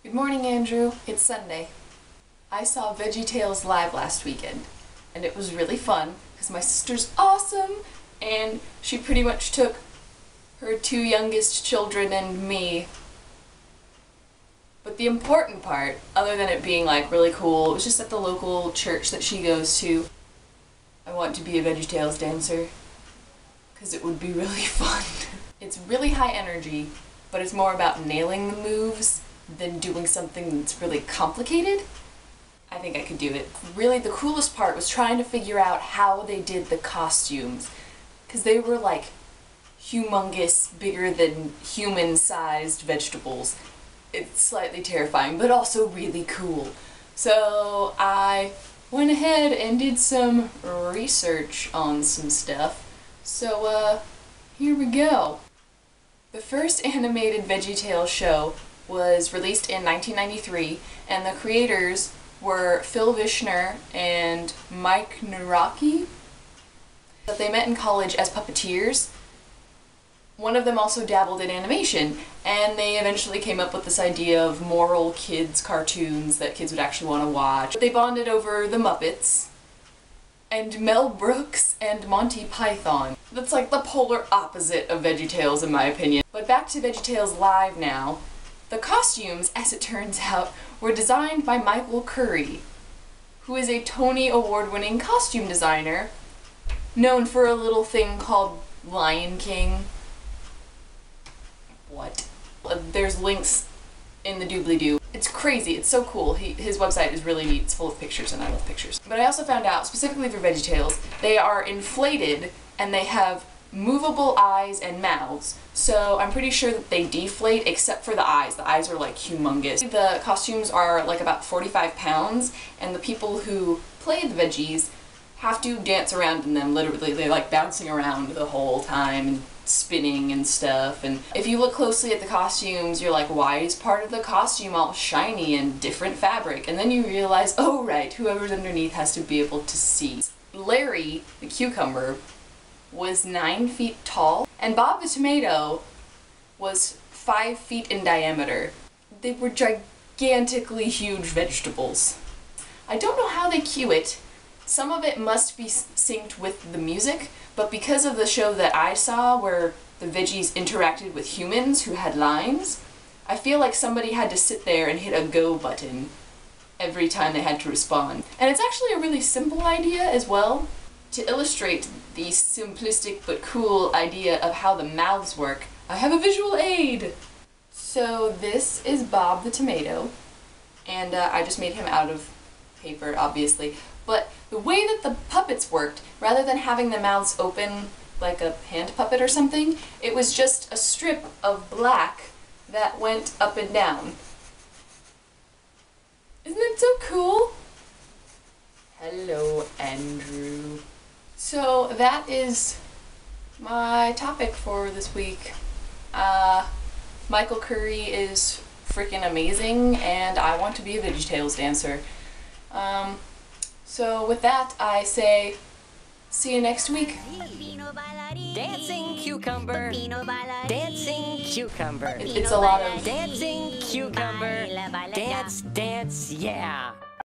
Good morning, Andrew. It's Sunday. I saw VeggieTales live last weekend, and it was really fun because my sister's awesome, and she pretty much took her two youngest children and me. But the important part, other than it being like really cool, it was just at the local church that she goes to. I want to be a VeggieTales dancer because it would be really fun. It's really high energy, but it's more about nailing the moves than doing something that's really complicated. I think I could do it. Really, the coolest part was trying to figure out how they did the costumes, because they were like humongous, bigger than human-sized vegetables. It's slightly terrifying, but also really cool. So I went ahead and did some research on some stuff. So here we go. The first animated VeggieTales show was released in 1993, and the creators were Phil Vishner and Mike Naraki. They met in college as puppeteers. One of them also dabbled in animation, and they eventually came up with this idea of moral kids cartoons that kids would actually want to watch. They bonded over the Muppets and Mel Brooks and Monty Python. That's like the polar opposite of VeggieTales in my opinion. But back to VeggieTales Live now. The costumes, as it turns out, were designed by Michael Curry, who is a Tony Award-winning costume designer, known for a little thing called Lion King. What? There's links in the doobly-doo. It's crazy, it's so cool. His website is really neat, it's full of pictures, and I love pictures. But I also found out, specifically for VeggieTales, they are inflated and they have movable eyes and mouths. So I'm pretty sure that they deflate except for the eyes. The eyes are like humongous. The costumes are like about 45 pounds, and the people who play the veggies have to dance around in them, literally. They're like bouncing around the whole time and spinning and stuff. And if you look closely at the costumes, you're like, why is part of the costume all shiny and different fabric? And then you realize, oh right, whoever's underneath has to be able to see. Larry, the cucumber, was 9 feet tall, and Bob the tomato was 5 feet in diameter. They were gigantically huge vegetables. I don't know how they cue it. Some of it must be synced with the music, but because of the show that I saw where the veggies interacted with humans who had lines, I feel like somebody had to sit there and hit a go button every time they had to respond. And it's actually a really simple idea as well. To illustrate the simplistic but cool idea of how the mouths work, I have a visual aid! So this is Bob the tomato, and I just made him out of paper, obviously. But the way that the puppets worked, rather than having the mouths open like a hand puppet or something, it was just a strip of black that went up and down. Isn't it so cool? Hello, Andrew. So that is my topic for this week. Michael Curry is freaking amazing, and I want to be a VeggieTales dancer. So with that, I say, see you next week. Dancing cucumber, dancing cucumber. It's a lot of dancing cucumber, dance, dance, yeah.